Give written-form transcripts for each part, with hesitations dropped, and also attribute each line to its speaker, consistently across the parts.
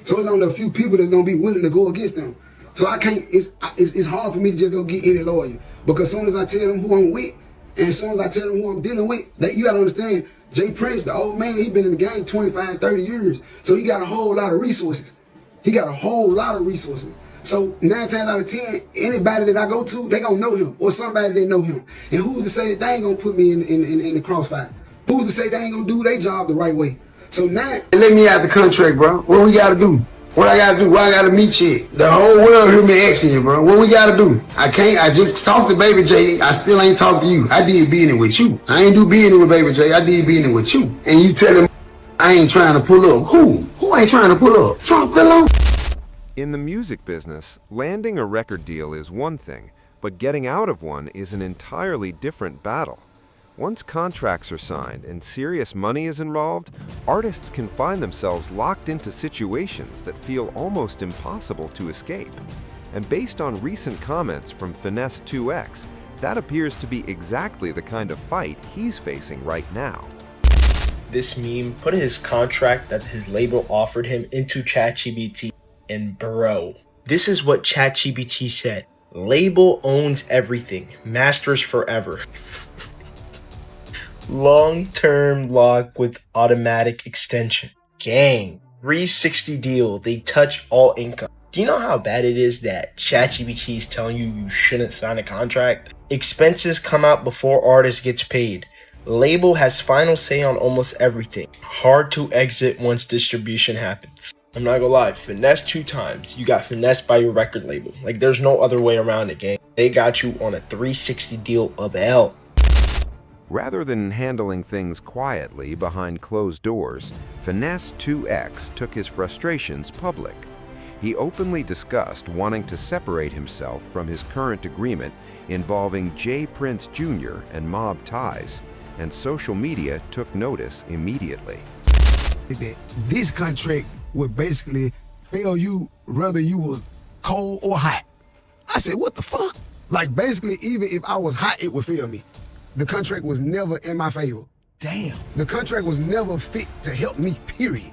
Speaker 1: So it's only a few people that's gonna be willing to go against them. So I can't. It's hard for me to just go get any lawyer because as soon as I tell them who I'm with, and as soon as I tell them who I'm dealing with, that you gotta understand. Jay Prince, the old man, he been in the game 25, 30 years, so he got a whole lot of resources. He got a whole lot of resources. So 9 times out of 10, anybody that I go to, they gonna know him or somebody that know him. And who's to say that they ain't gonna put me in the crossfire? Who's to say they ain't gonna do their job the right way? So now, let me out the contract, bro. What we gotta do? What I gotta do? Why I gotta meet you? The whole world heard me asking you, bro. What we gotta do? I just talked to Baby J. I still ain't talked to you. I did business with you. I ain't do business with Baby J. I did business with you. And you tell him I ain't trying to pull up. Who? Who ain't trying to pull up? Trump alone.
Speaker 2: In the music business, landing a record deal is one thing, but getting out of one is an entirely different battle. Once contracts are signed and serious money is involved, artists can find themselves locked into situations that feel almost impossible to escape. And based on recent comments from Finesse2X, that appears to be exactly the kind of fight he's facing right now.
Speaker 3: This meme put his contract that his label offered him into ChatGPT, and bro, this is what ChatGPT said. Label owns everything, masters forever. Long-term lock with automatic extension. Gang. 360 deal. They touch all income. Do you know how bad it is that ChatGPT is telling you shouldn't sign a contract? Expenses come out before artist gets paid. Label has final say on almost everything. Hard to exit once distribution happens. I'm not gonna lie, Finesse2Tymes. You got finessed by your record label. Like, there's no other way around it, gang. They got you on a 360 deal of L.
Speaker 2: Rather than handling things quietly behind closed doors, Finesse2X took his frustrations public. He openly discussed wanting to separate himself from his current agreement involving Jay Prince Jr. and mob ties, and social media took notice immediately.
Speaker 1: This contract would basically fail you whether you was cold or hot. I said, what the fuck? Like, basically, even if I was hot, it would fail me. The contract was never in my favor. Damn. The contract was never fit to help me, period.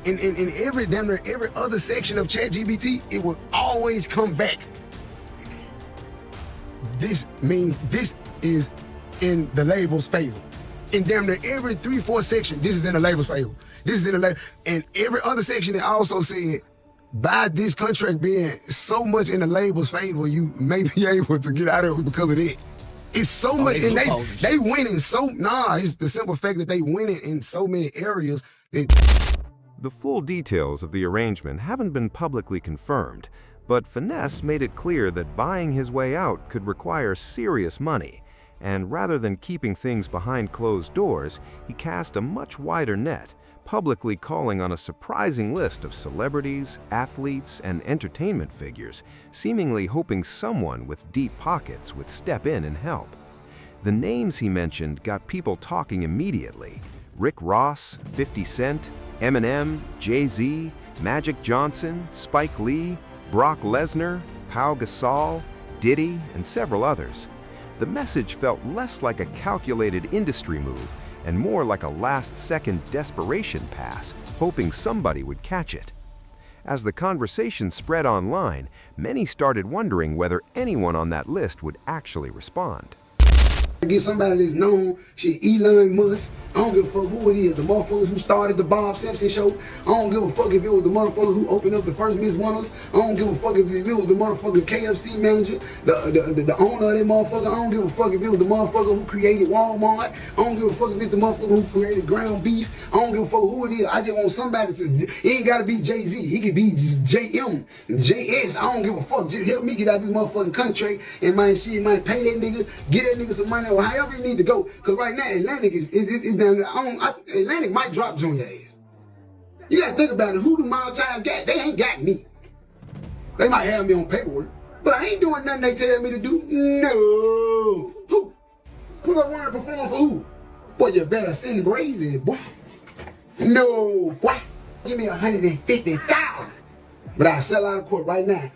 Speaker 1: In damn near every other section of ChatGPT, it would always come back. This means this is in the label's favor. In damn near every 3-4 section, this is in the label's favor. This is in the label. And every other section, it also said, by this contract being so much in the label's favor, you may be able to get out of it because of it. It's so much, and they winning so, it's the simple fact that they winning in so many areas.
Speaker 2: The full details of the arrangement haven't been publicly confirmed, but Finesse made it clear that buying his way out could require serious money, and rather than keeping things behind closed doors, he cast a much wider net, publicly calling on a surprising list of celebrities, athletes, and entertainment figures, seemingly hoping someone with deep pockets would step in and help. The names he mentioned got people talking immediately. Rick Ross, 50 Cent, Eminem, Jay-Z, Magic Johnson, Spike Lee, Brock Lesnar, Pau Gasol, Diddy, and several others. The message felt less like a calculated industry move and more like a last-second desperation pass, hoping somebody would catch it. As the conversation spread online, many started wondering whether anyone on that list would actually respond.
Speaker 1: Get somebody that's known, shit, Elon Musk. I don't give a fuck who it is. The motherfuckers who started the Bob Simpson show. I don't give a fuck if it was the motherfucker who opened up the first Miss Wonders. I don't give a fuck if it was the motherfucking KFC manager, the owner of that motherfucker. I don't give a fuck if it was the motherfucker who created Walmart. I don't give a fuck if it's the motherfucker who created ground beef. I don't give a fuck who it is. I just want somebody to, it ain't gotta be Jay-Z. He could be just JM, JS. I don't give a fuck. Just help me get out of this motherfucking contract and my shit, might pay that nigga, get that nigga some money or however you need to go. Cause right now Atlantic is down there. Atlantic might drop Junior ass. You gotta think about it. Who the Mile Ties got? They ain't got me. They might have me on paperwork, but I ain't doing nothing they tell me to do. No. Who? Put up one and perform for who? Boy, you better send braids in it, boy. No, boy. Give me 150,000. But I'll sell out of court right now.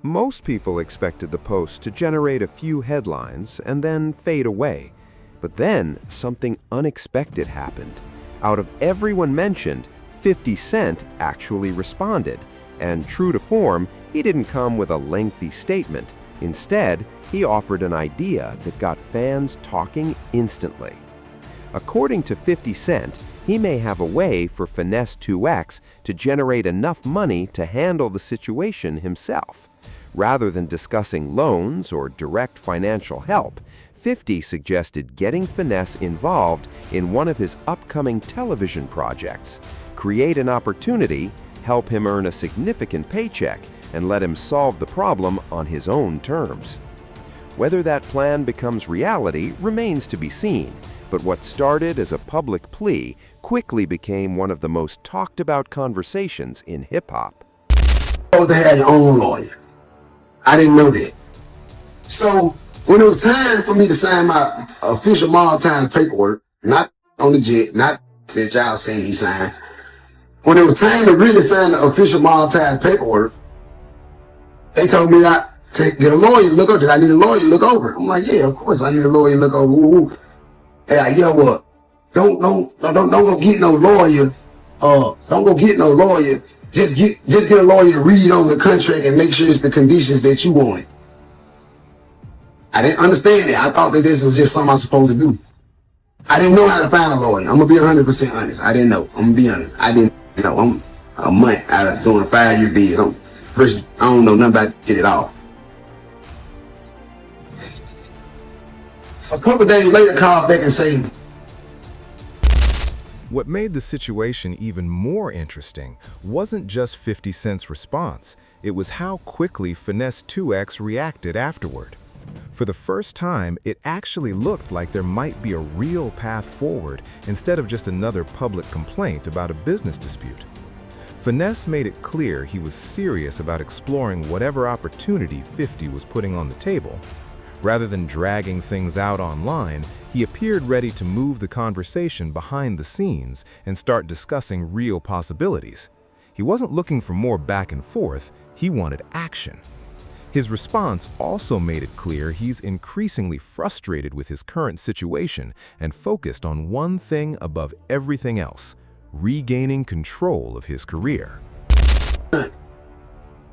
Speaker 2: Most people expected the post to generate a few headlines and then fade away. But then something unexpected happened. Out of everyone mentioned, 50 Cent actually responded, and true to form, he didn't come with a lengthy statement. Instead, he offered an idea that got fans talking instantly. According to 50 Cent, he may have a way for Finesse2X to generate enough money to handle the situation himself. Rather than discussing loans or direct financial help, 50 suggested getting Finesse involved in one of his upcoming television projects, create an opportunity, help him earn a significant paycheck, and let him solve the problem on his own terms. Whether that plan becomes reality remains to be seen, but what started as a public plea quickly became one of the most talked about conversations in hip-hop.
Speaker 1: Supposed to have your own lawyer. I didn't know that. So when it was time for me to sign my official Times paperwork, not on the jet, not that y'all saying he signed, when it was time to really sign the official Times paperwork, they told me not to get a lawyer to look over. Did I need a lawyer to look over? I'm like, yeah, of course I need a lawyer to look over. Ooh. Hey, like, yeah, what? Don't go get no lawyer. Don't go get no lawyer. Just get a lawyer to read over the contract and make sure it's the conditions that you want. I didn't understand it. I thought that this was just something I'm supposed to do. I didn't know how to find a lawyer. I'm gonna be 100% honest. I didn't know. I'm gonna be honest. I didn't know. I'm a month out of doing a 5-year bid. First, I don't know nothing about it at all. A couple days later, called back and said,
Speaker 4: what made the situation even more interesting wasn't just 50 Cent's response, it was how quickly Finesse2X reacted afterward. For the first time, it actually looked like there might be a real path forward instead of just another public complaint about a business dispute. Finesse made it clear he was serious about exploring whatever opportunity 50 was putting on the table. Rather than dragging things out online, he appeared ready to move the conversation behind the scenes and start discussing real possibilities. He wasn't looking for more back and forth, he wanted action. His response also made it clear he's increasingly frustrated with his current situation and focused on one thing above everything else: regaining control of his career.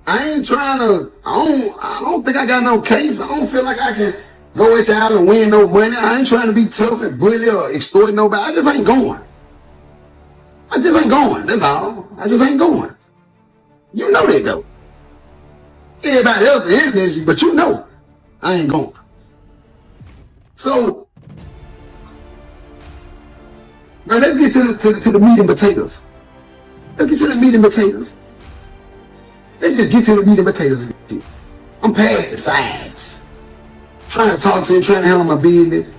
Speaker 1: I ain't trying to, I don't think I got no case. I don't feel like I can go at y'all and win no money. I ain't trying to be tough and bully or extort nobody. I just ain't going. I just ain't going, that's all. I just ain't going. You know that though. Everybody else is this, but you know I ain't going. So, now let's get to the meat and potatoes. Let's get to the meat and potatoes. Let's just get to the meat and potatoes. I'm past the sides. Trying to talk to him, trying to handle my business.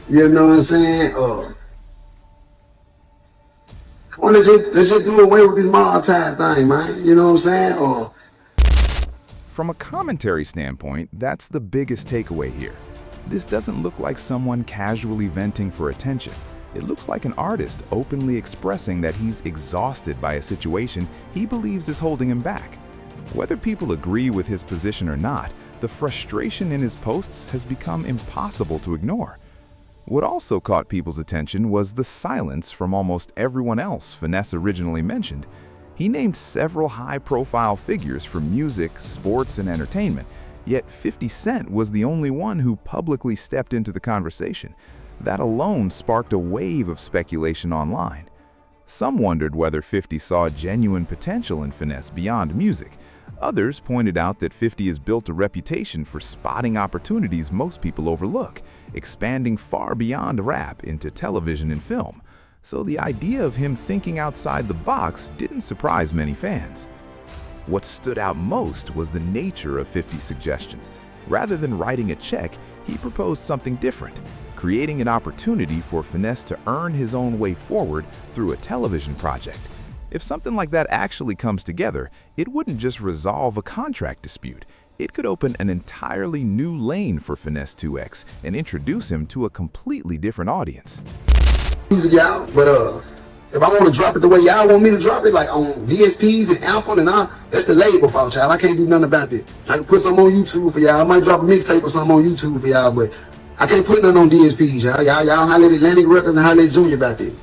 Speaker 1: You know what I'm saying? Come on, let's just do away with this monetized thing, man. You know what I'm saying?
Speaker 4: From a commentary standpoint, that's the biggest takeaway here. This doesn't look like someone casually venting for attention. It looks like an artist openly expressing that he's exhausted by a situation he believes is holding him back. Whether people agree with his position or not, the frustration in his posts has become impossible to ignore. What also caught people's attention was the silence from almost everyone else Finesse originally mentioned. He named several high-profile figures from music, sports, and entertainment, yet 50 Cent was the only one who publicly stepped into the conversation. That alone sparked a wave of speculation online. Some wondered whether 50 saw genuine potential in Finesse beyond music. Others pointed out that 50 has built a reputation for spotting opportunities most people overlook, expanding far beyond rap into television and film. So the idea of him thinking outside the box didn't surprise many fans. What stood out most was the nature of 50's suggestion. Rather than writing a check, he proposed something different, creating an opportunity for Finesse to earn his own way forward through a television project. If something like that actually comes together, it wouldn't just resolve a contract dispute. It could open an entirely new lane for Finesse2X and introduce him to a completely different audience.
Speaker 1: Y'all, but if I want to drop it the way y'all want me to drop it, like on DSPs and Apple and all, that's the label fault, y'all. I can't do nothing about that. I can put something on YouTube for y'all. I might drop a mixtape or something on YouTube for y'all, but I can't put nothing on DSPs, y'all. Y'all holler at Atlantic Records and holler at Junior about that.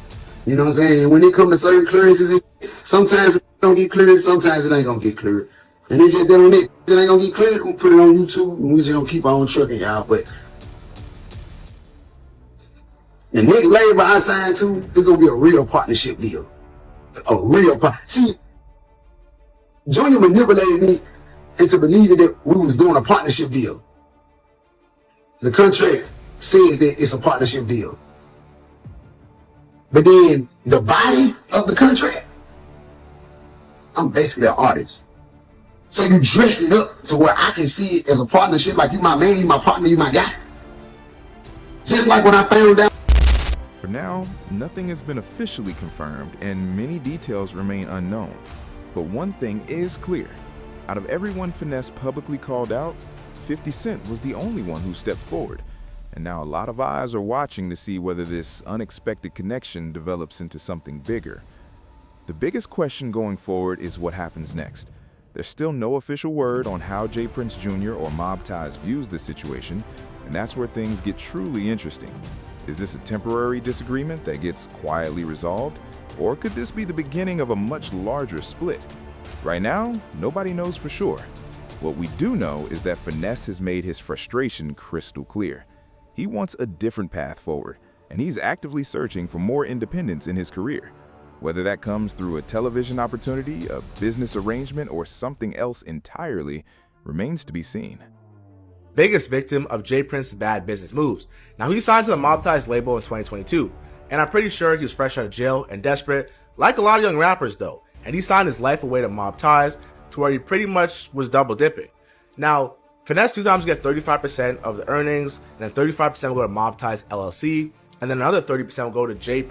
Speaker 1: You know what I'm saying? And when it comes to certain clearances, sometimes it don't get cleared, sometimes it ain't gonna get cleared. And it's just that on it ain't gonna get cleared, we'll put it on YouTube and we just gonna keep on trucking, y'all. But the next label I signed to is gonna be a real partnership deal. A real partnership. See, Junior manipulated me into believing that we was doing a partnership deal. The contract says that it's a partnership deal. But then the body of the contract, I'm basically an artist. So you dressed it up to where I can see it as a partnership, like you my man, you my partner, you my guy. Just like when I found out.
Speaker 4: For now, nothing has been officially confirmed and many details remain unknown. But one thing is clear. Out of everyone Finesse publicly called out, 50 Cent was the only one who stepped forward. And now a lot of eyes are watching to see whether this unexpected connection develops into something bigger. The biggest question going forward is what happens next. There's still no official word on how J. Prince Jr. or Mob Ties views the situation, and that's where things get truly interesting. Is this a temporary disagreement that gets quietly resolved, or could this be the beginning of a much larger split? Right now, nobody knows for sure. What we do know is that Finesse has made his frustration crystal clear. He wants a different path forward, and he's actively searching for more independence in his career. Whether that comes through a television opportunity, a business arrangement, or something else entirely, remains to be seen.
Speaker 3: Biggest victim of J. Prince's bad business moves. Now, he signed to the Mob Ties label in 2022, and I'm pretty sure he was fresh out of jail and desperate, like a lot of young rappers though, and he signed his life away to Mob Ties, to where he pretty much was double dipping. Now, Finesse2Tymes get 35% of the earnings, and then 35% will go to Mob Ties LLC, and then another 30% will go to J.